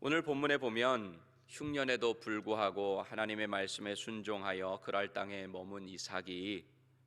오늘 본문에 보면 흉년에도 불구하고 하나님의 말씀에 순종하여 그랄 땅에 머문 이삭이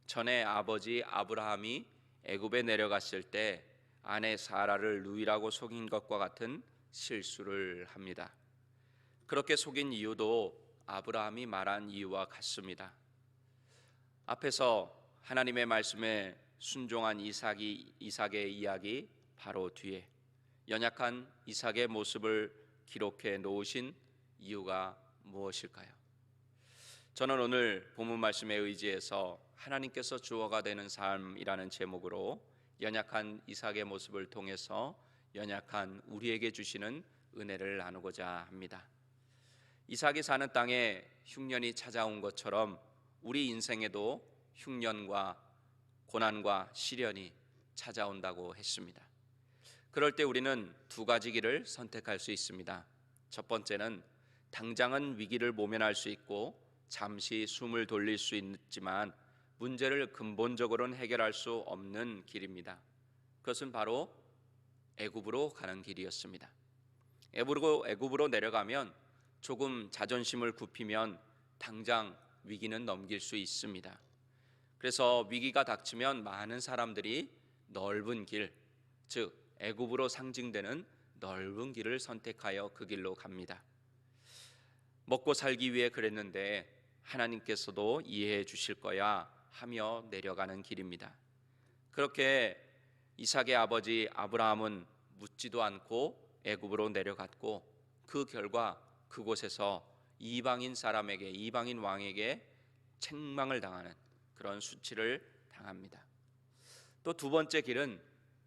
전에 아버지 아브라함이 애굽에 내려갔을 때 아내 사라를 누이라고 속인 것과 같은 실수를 합니다. 그렇게 속인 이유도 아브라함이 말한 이유와 같습니다. 앞에서 하나님의 말씀에 순종한 이삭의 이야기 바로 뒤에 연약한 이삭의 모습을 기록해 놓으신 이유가 무엇일까요? 저는 오늘 본문 말씀에 의지해서 하나님께서 주어가 되는 삶이라는 제목으로 연약한 이삭의 모습을 통해서 연약한 우리에게 주시는 은혜를 나누고자 합니다. 이삭이 사는 땅에 흉년이 찾아온 것처럼 우리 인생에도 흉년과 고난과 시련이 찾아온다고 했습니다. 그럴 때 우리는 두 가지 길을 선택할 수 있습니다. 첫 번째는 당장은 위기를 모면할 수 있고 잠시 숨을 돌릴 수 있지만 문제를 근본적으로는 해결할 수 없는 길입니다. 그것은 바로 애굽으로 가는 길이었습니다. 애굽으로 내려가면 조금 자존심을 굽히면 당장 위기는 넘길 수 있습니다. 그래서 위기가 닥치면 많은 사람들이 넓은 길, 즉 애굽으로 상징되는 넓은 길을 선택하여 그 길로 갑니다. 먹고 살기 위해 그랬는데 하나님께서도 이해해 주실 거야 하며 내려가는 길입니다. 그렇게 이삭의 아버지 아브라함은 묻지도 않고 애굽으로 내려갔고 그 결과 그곳에서 이방인 왕에게 책망을 당하는 그런 수치를 당합니다. 또 두 번째 길은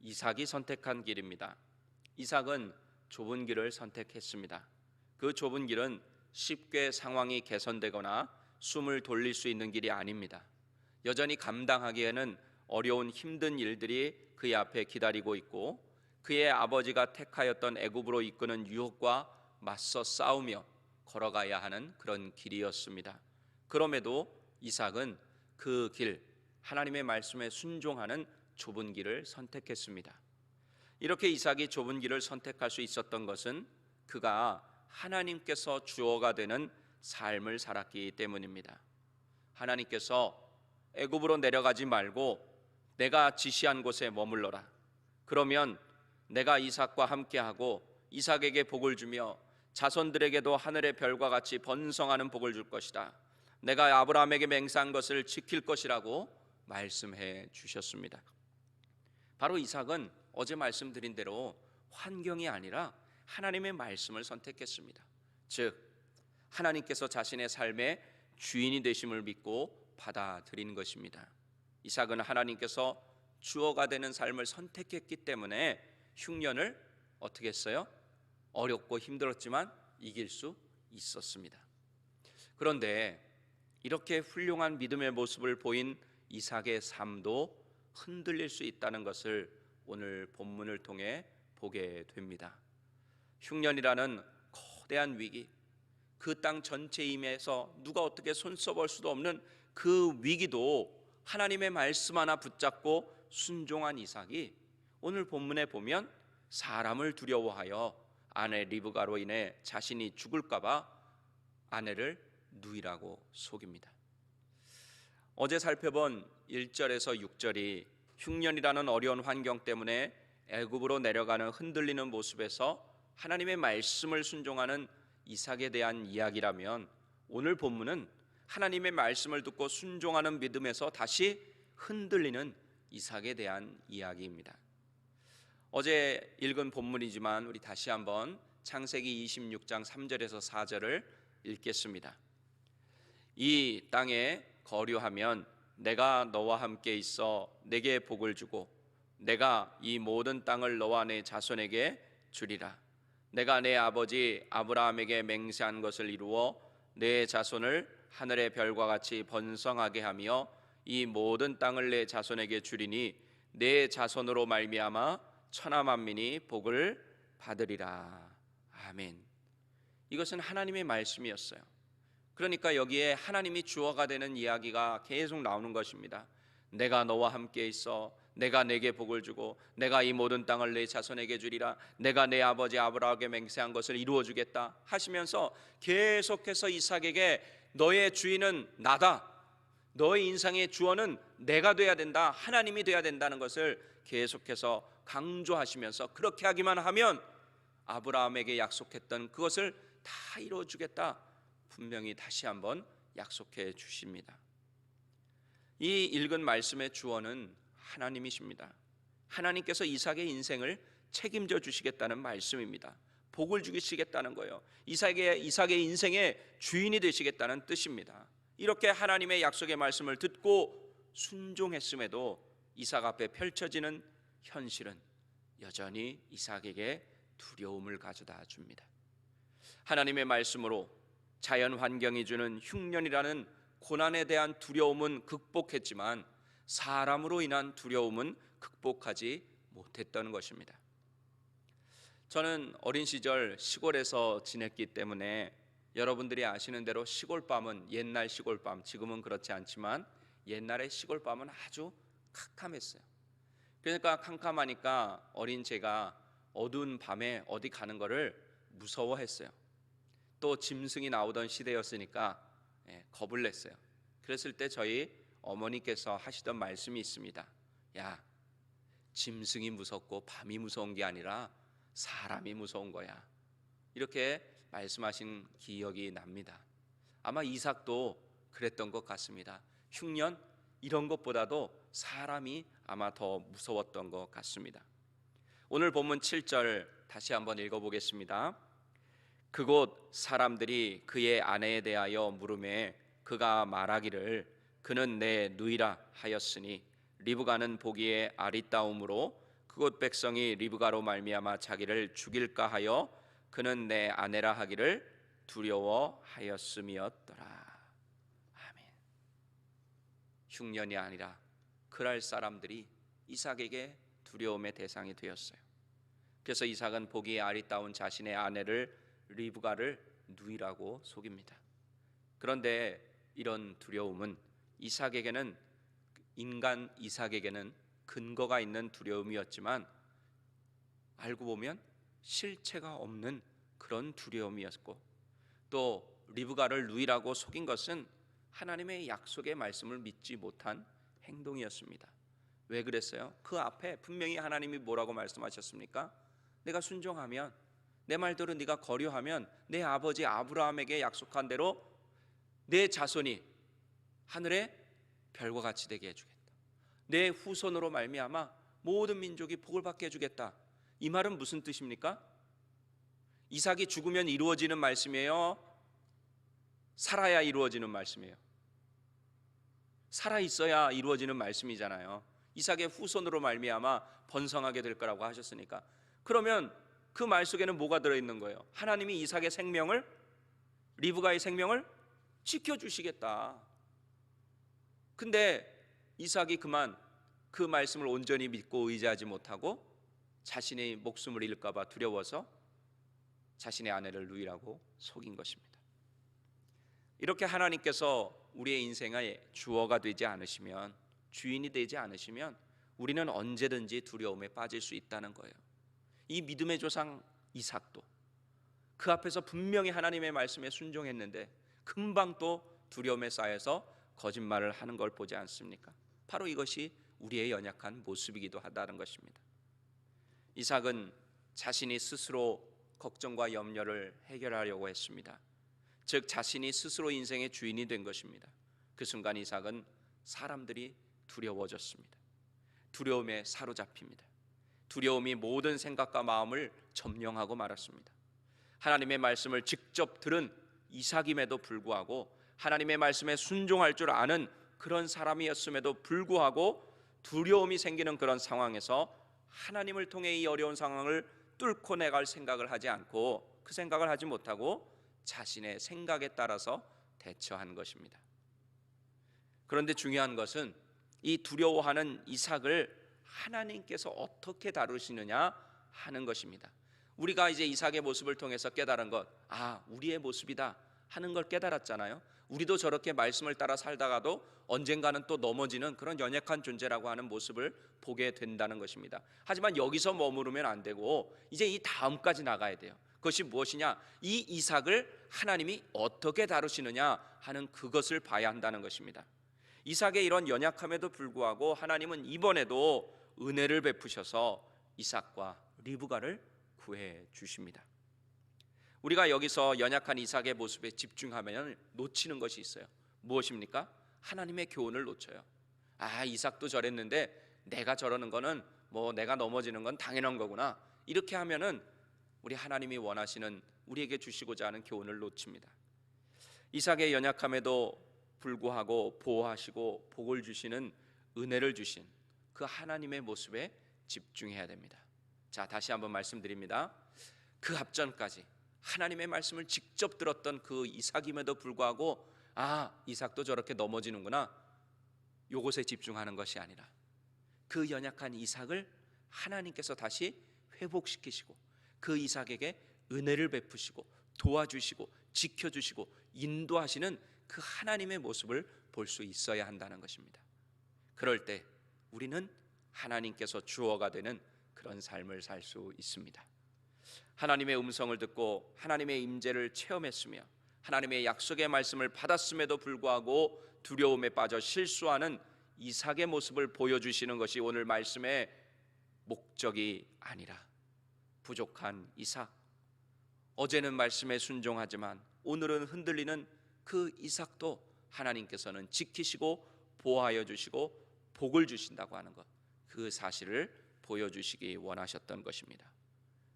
이삭이 선택한 길입니다. 이삭은 좁은 길을 선택했습니다. 그 좁은 길은 쉽게 상황이 개선되거나 숨을 돌릴 수 있는 길이 아닙니다. 여전히 감당하기에는 어려운 힘든 일들이 그의 앞에 기다리고 있고 그의 아버지가 택하였던 애굽으로 이끄는 유혹과 맞서 싸우며 걸어가야 하는 그런 길이었습니다. 그럼에도 이삭은 그 길, 하나님의 말씀에 순종하는 좁은 길을 선택했습니다. 이렇게 이삭이 좁은 길을 선택할 수 있었던 것은 그가 하나님께서 주어가 되는 삶을 살았기 때문입니다. 하나님께서 애굽으로 내려가지 말고 내가 지시한 곳에 머물러라. 그러면 내가 이삭과 함께하고 이삭에게 복을 주며 자손들에게도 하늘의 별과 같이 번성하는 복을 줄 것이다. 내가 아브라함에게 맹세한 것을 지킬 것이라고 말씀해 주셨습니다. 바로 이삭은 어제 말씀드린 대로 환경이 아니라 하나님의 말씀을 선택했습니다. 즉 하나님께서 자신의 삶의 주인이 되심을 믿고 받아들인 것입니다. 이삭은 하나님께서 주어가 되는 삶을 선택했기 때문에 흉년을 어떻게 했어요? 어렵고 힘들었지만 이길 수 있었습니다. 그런데 이렇게 훌륭한 믿음의 모습을 보인 이삭의 삶도 흔들릴 수 있다는 것을 오늘 본문을 통해 보게 됩니다. 흉년이라는 거대한 위기, 그 땅 전체에 임해서 누가 어떻게 손써볼 수도 없는 그 위기도 하나님의 말씀 하나 붙잡고 순종한 이삭이 오늘 본문에 보면 사람을 두려워하여 아내 리브가로 인해 자신이 죽을까 봐 아내를 누이라고 속입니다. 어제 살펴본 1절에서 6절이 흉년이라는 어려운 환경 때문에 애굽으로 내려가는 흔들리는 모습에서 하나님의 말씀을 순종하는 이삭에 대한 이야기라면 오늘 본문은 하나님의 말씀을 듣고 순종하는 믿음에서 다시 흔들리는 이삭에 대한 이야기입니다. 어제 읽은 본문이지만 우리 다시 한번 창세기 26장 3절에서 4절을 읽겠습니다. 이 땅에 거류하면 내가 너와 함께 있어 내게 복을 주고 내가 이 모든 땅을 너와 내 자손에게 주리라. 내가 내 아버지 아브라함에게 맹세한 것을 이루어 내 자손을 하늘의 별과 같이 번성하게 하며 이 모든 땅을 내 자손에게 주리니 내 자손으로 말미암아 천하 만민이 복을 받으리라. 아멘. 이것은 하나님의 말씀이었어요. 그러니까 여기에 하나님이 주어가 되는 이야기가 계속 나오는 것입니다. 내가 너와 함께 있어 내가 내게 복을 주고 내가 이 모든 땅을 내 자손에게 주리라, 내가 내 아버지 아브라함에게 맹세한 것을 이루어 주겠다 하시면서 계속해서 이삭에게 너의 주인은 나다, 너의 인생의 주어는 내가 돼야 된다, 하나님이 돼야 된다는 것을 계속해서 강조하시면서 그렇게 하기만 하면 아브라함에게 약속했던 그것을 다 이루어 주겠다 분명히 다시 한번 약속해 주십니다. 이 읽은 말씀의 주어는 하나님이십니다. 하나님께서 이삭의 인생을 책임져 주시겠다는 말씀입니다. 복을 주시겠다는 거예요. 이삭의 인생의 주인이 되시겠다는 뜻입니다. 이렇게 하나님의 약속의 말씀을 듣고 순종했음에도 이삭 앞에 펼쳐지는 현실은 여전히 이삭에게 두려움을 가져다 줍니다. 하나님의 말씀으로 자연 환경이 주는 흉년이라는 고난에 대한 두려움은 극복했지만 사람으로 인한 두려움은 극복하지 못했던 것입니다. 저는 어린 시절 시골에서 지냈기 때문에 여러분들이 아시는 대로 시골밤은, 옛날 시골밤, 지금은 그렇지 않지만 옛날의 시골밤은 아주 캄캄했어요. 그러니까 캄캄하니까 어린 제가 어두운 밤에 어디 가는 거를 무서워했어요. 또 짐승이 나오던 시대였으니까 겁을 냈어요. 그랬을 때 저희 어머니께서 하시던 말씀이 있습니다. 야, 짐승이 무섭고 밤이 무서운 게 아니라 사람이 무서운 거야. 이렇게 말씀하신 기억이 납니다. 아마 이삭도 그랬던 것 같습니다. 흉년 이런 것보다도 사람이 아마 더 무서웠던 것 같습니다. 오늘 본문 7절 다시 한번 읽어보겠습니다. 그곳 사람들이 그의 아내에 대하여 물으매 그가 말하기를 그는 내 누이라 하였으니 리브가는 보기에 아리따움으로 그곳 백성이 리브가로 말미암아 자기를 죽일까 하여 그는 내 아내라 하기를 두려워하였음이었더라. 아멘. 흉년이 아니라 그랄 사람들이 이삭에게 두려움의 대상이 되었어요. 그래서 이삭은 보기에 아리따운 자신의 아내를 리브가를 누이라고 속입니다. 그런데 이런 두려움은 인간 이삭에게는 근거가 있는 두려움이었지만 알고 보면 실체가 없는 그런 두려움이었고, 또 리브가를 누이라고 속인 것은 하나님의 약속의 말씀을 믿지 못한 행동이었습니다. 왜 그랬어요? 그 앞에 분명히 하나님이 뭐라고 말씀하셨습니까? 내가 순종하면, 내 말대로 네가 거류하면 내 아버지 아브라함에게 약속한 대로 내 자손이 하늘의 별과 같이 되게 해주겠다. 내 후손으로 말미암아 모든 민족이 복을 받게 해주겠다. 이 말은 무슨 뜻입니까? 이삭이 죽으면 이루어지는 말씀이에요? 살아야 이루어지는 말씀이에요? 살아 있어야 이루어지는 말씀이잖아요. 이삭의 후손으로 말미암아 번성하게 될 거라고 하셨으니까. 그러면 그 말 속에는 뭐가 들어있는 거예요? 하나님이 이삭의 생명을, 리브가의 생명을 지켜주시겠다. 근데 이삭이 그만 그 말씀을 온전히 믿고 의지하지 못하고 자신의 목숨을 잃을까 봐 두려워서 자신의 아내를 누이라고 속인 것입니다. 이렇게 하나님께서 우리의 인생의 주어가 되지 않으시면, 주인이 되지 않으시면 우리는 언제든지 두려움에 빠질 수 있다는 거예요. 이 믿음의 조상 이삭도 그 앞에서 분명히 하나님의 말씀에 순종했는데 금방 또 두려움에 쌓여서 거짓말을 하는 걸 보지 않습니까? 바로 이것이 우리의 연약한 모습이기도 하다는 것입니다. 이삭은 자신이 스스로 걱정과 염려를 해결하려고 했습니다. 즉 자신이 스스로 인생의 주인이 된 것입니다. 그 순간 이삭은 사람들이 두려워졌습니다. 두려움에 사로잡힙니다. 두려움이 모든 생각과 마음을 점령하고 말았습니다. 하나님의 말씀을 직접 들은 이삭임에도 불구하고, 하나님의 말씀에 순종할 줄 아는 그런 사람이었음에도 불구하고 두려움이 생기는 그런 상황에서 하나님을 통해 이 어려운 상황을 뚫고 내갈 생각을 하지 않고, 그 생각을 하지 못하고 자신의 생각에 따라서 대처한 것입니다. 그런데 중요한 것은 이 두려워하는 이삭을 하나님께서 어떻게 다루시느냐 하는 것입니다. 우리가 이제 이삭의 모습을 통해서 깨달은 것, 우리의 모습이다 하는 걸 깨달았잖아요. 우리도 저렇게 말씀을 따라 살다가도 언젠가는 또 넘어지는 그런 연약한 존재라고 하는 모습을 보게 된다는 것입니다. 하지만 여기서 머무르면 안 되고 이제 이 다음까지 나가야 돼요. 그것이 무엇이냐? 이 이삭을 하나님이 어떻게 다루시느냐 하는 그것을 봐야 한다는 것입니다. 이삭의 이런 연약함에도 불구하고 하나님은 이번에도 은혜를 베푸셔서 이삭과 리브가를 구해 주십니다. 우리가 여기서 연약한 이삭의 모습에 집중하면 놓치는 것이 있어요. 무엇입니까? 하나님의 교훈을 놓쳐요. 이삭도 저랬는데 내가 저러는 거는 내가 넘어지는 건 당연한 거구나. 이렇게 하면은 우리 하나님이 원하시는 우리에게 주시고자 하는 교훈을 놓칩니다. 이삭의 연약함에도 불구하고 보호하시고 복을 주시는 은혜를 주신 그 하나님의 모습에 집중해야 됩니다. 자, 다시 한번 말씀드립니다. 그 앞전까지 하나님의 말씀을 직접 들었던 그 이삭임에도 불구하고 이삭도 저렇게 넘어지는구나, 요것에 집중하는 것이 아니라 그 연약한 이삭을 하나님께서 다시 회복시키시고 그 이삭에게 은혜를 베푸시고 도와주시고 지켜주시고 인도하시는 그 하나님의 모습을 볼 수 있어야 한다는 것입니다. 그럴 때 우리는 하나님께서 주어가 되는 그런 삶을 살 수 있습니다. 하나님의 음성을 듣고 하나님의 임재를 체험했으며 하나님의 약속의 말씀을 받았음에도 불구하고 두려움에 빠져 실수하는 이삭의 모습을 보여주시는 것이 오늘 말씀의 목적이 아니라 부족한 이삭, 어제는 말씀에 순종하지만 오늘은 흔들리는 그 이삭도 하나님께서는 지키시고 보호하여 주시고 복을 주신다고 하는 것, 그 사실을 보여주시기 원하셨던 것입니다.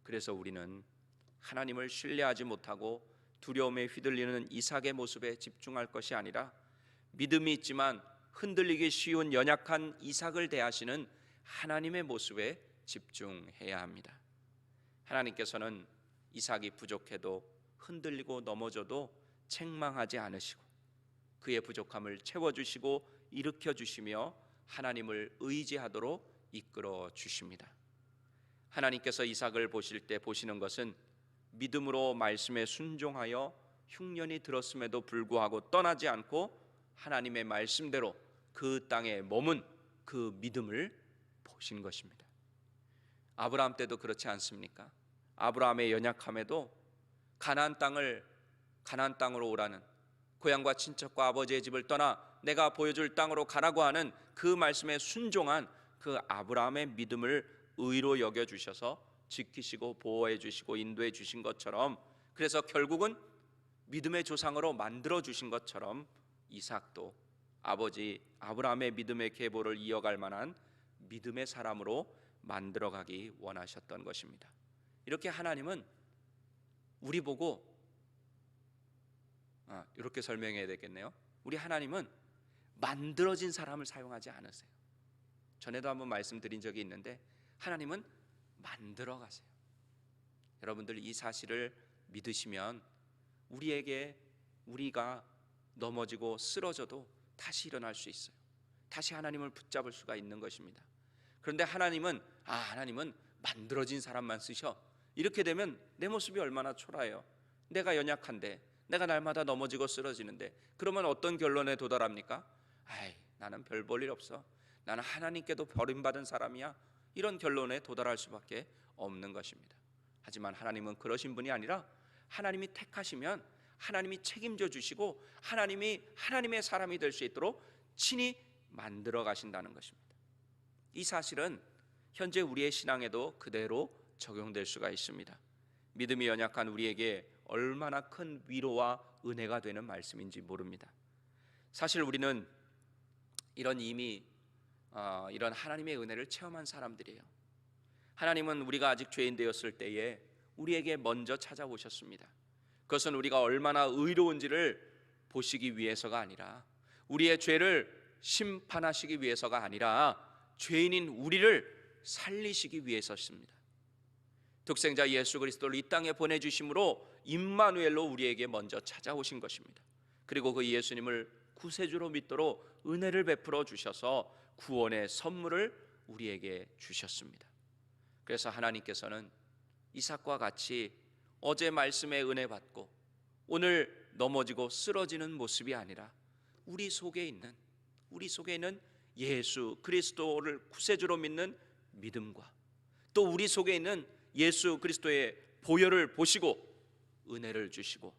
그래서 우리는 하나님을 신뢰하지 못하고 두려움에 휘둘리는 이삭의 모습에 집중할 것이 아니라 믿음이 있지만 흔들리기 쉬운 연약한 이삭을 대하시는 하나님의 모습에 집중해야 합니다. 하나님께서는 이삭이 부족해도 흔들리고 넘어져도 책망하지 않으시고 그의 부족함을 채워주시고 일으켜주시며 하나님을 의지하도록 이끌어 주십니다. 하나님께서 이삭을 보실 때 보시는 것은 믿음으로 말씀에 순종하여 흉년이 들었음에도 불구하고 떠나지 않고 하나님의 말씀대로 그 땅에 머문 그 믿음을 보신 것입니다. 아브라함 때도 그렇지 않습니까? 아브라함의 연약함에도 가나안 땅으로 오라는, 고향과 친척과 아버지의 집을 떠나 내가 보여줄 땅으로 가라고 하는 그 말씀에 순종한 그 아브라함의 믿음을 의로 여겨주셔서 지키시고 보호해 주시고 인도해 주신 것처럼, 그래서 결국은 믿음의 조상으로 만들어 주신 것처럼 이삭도 아버지 아브라함의 믿음의 계보를 이어갈 만한 믿음의 사람으로 만들어가기 원하셨던 것입니다. 이렇게 하나님은 우리 보고 이렇게 설명해야 되겠네요. 우리 하나님은 만들어진 사람을 사용하지 않으세요. 전에도 한번 말씀드린 적이 있는데 하나님은 만들어 가세요. 여러분들 이 사실을 믿으시면 우리가 넘어지고 쓰러져도 다시 일어날 수 있어요. 다시 하나님을 붙잡을 수가 있는 것입니다. 그런데 하나님은 만들어진 사람만 쓰셔. 이렇게 되면 내 모습이 얼마나 초라해요. 내가 연약한데, 내가 날마다 넘어지고 쓰러지는데, 그러면 어떤 결론에 도달합니까? 나는 별 볼 일 없어. 나는 하나님께도 버림받은 사람이야. 이런 결론에 도달할 수밖에 없는 것입니다. 하지만 하나님은 그러신 분이 아니라 하나님이 택하시면 하나님이 책임져 주시고 하나님의 사람이 될 수 있도록 친히 만들어 가신다는 것입니다. 이 사실은 현재 우리의 신앙에도 그대로 적용될 수가 있습니다. 믿음이 연약한 우리에게 얼마나 큰 위로와 은혜가 되는 말씀인지 모릅니다. 사실 우리는 이런 하나님의 은혜를 체험한 사람들이에요. 하나님은 우리가 아직 죄인 되었을 때에 우리에게 먼저 찾아오셨습니다. 그것은 우리가 얼마나 의로운지를 보시기 위해서가 아니라, 우리의 죄를 심판하시기 위해서가 아니라 죄인인 우리를 살리시기 위해서였습니다. 독생자 예수 그리스도를 이 땅에 보내주심으로 임마누엘로 우리에게 먼저 찾아오신 것입니다. 그리고 그 예수님을 구세주로 믿도록 은혜를 베풀어 주셔서 구원의 선물을 우리에게 주셨습니다. 그래서 하나님께서는 이삭과 같이 어제 말씀에 은혜 받고 오늘 넘어지고 쓰러지는 모습이 아니라 우리 속에 있는 예수 그리스도를 구세주로 믿는 믿음과 또 우리 속에 있는 예수 그리스도의 보혈을 보시고 은혜를 주시고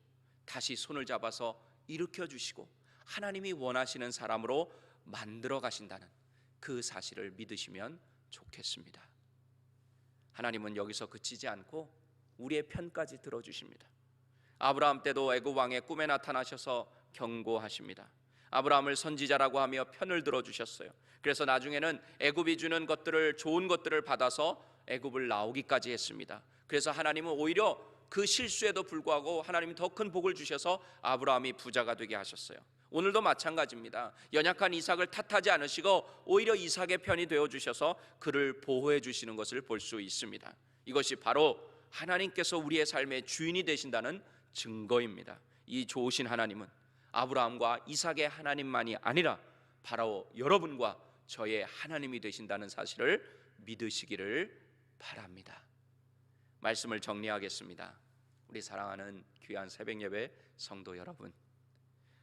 다시 손을 잡아서 일으켜 주시고 하나님이 원하시는 사람으로 만들어 가신다는 그 사실을 믿으시면 좋겠습니다. 하나님은 여기서 그치지 않고 우리의 편까지 들어주십니다. 아브라함 때도 애굽 왕의 꿈에 나타나셔서 경고하십니다. 아브라함을 선지자라고 하며 편을 들어주셨어요. 그래서 나중에는 애굽이 주는 것들을, 좋은 것들을 받아서 애굽을 나오기까지 했습니다. 그래서 하나님은 오히려 그 실수에도 불구하고 하나님이 더 큰 복을 주셔서 아브라함이 부자가 되게 하셨어요. 오늘도 마찬가지입니다. 연약한 이삭을 탓하지 않으시고 오히려 이삭의 편이 되어주셔서 그를 보호해 주시는 것을 볼 수 있습니다. 이것이 바로 하나님께서 우리의 삶의 주인이 되신다는 증거입니다. 이 좋으신 하나님은 아브라함과 이삭의 하나님만이 아니라 바로 여러분과 저의 하나님이 되신다는 사실을 믿으시기를 바랍니다. 말씀을 정리하겠습니다. 우리 사랑하는 귀한 새벽예배 성도 여러분,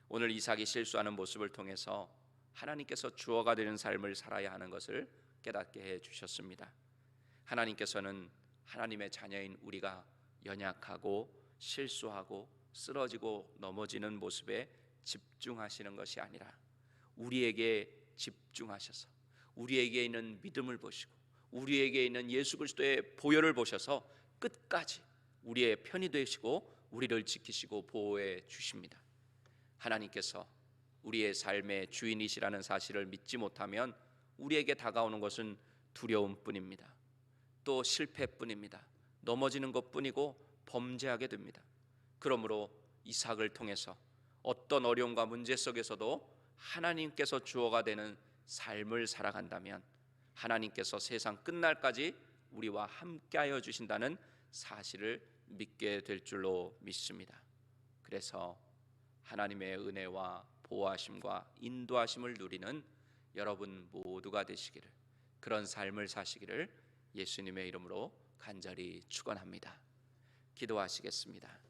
오늘 이삭이 실수하는 모습을 통해서 하나님께서 주어가 되는 삶을 살아야 하는 것을 깨닫게 해 주셨습니다. 하나님께서는 하나님의 자녀인 우리가 연약하고 실수하고 쓰러지고 넘어지는 모습에 집중하시는 것이 아니라 우리에게 집중하셔서 우리에게 있는 믿음을 보시고 우리에게 있는 예수 그리스도의 보혈을 보셔서 끝까지 우리의 편이 되시고 우리를 지키시고 보호해 주십니다. 하나님께서 우리의 삶의 주인이시라는 사실을 믿지 못하면 우리에게 다가오는 것은 두려움뿐입니다. 또 실패뿐입니다. 넘어지는 것뿐이고 범죄하게 됩니다. 그러므로 이삭을 통해서 어떤 어려움과 문제 속에서도 하나님께서 주어가 되는 삶을 살아간다면 하나님께서 세상 끝날까지 우리와 함께하여 주신다는 사실을 믿게 될 줄로 믿습니다. 그래서 하나님의 은혜와 보호하심과 인도하심을 누리는 여러분 모두가 되시기를, 그런 삶을 사시기를 예수님의 이름으로 간절히 축원합니다. 기도하시겠습니다.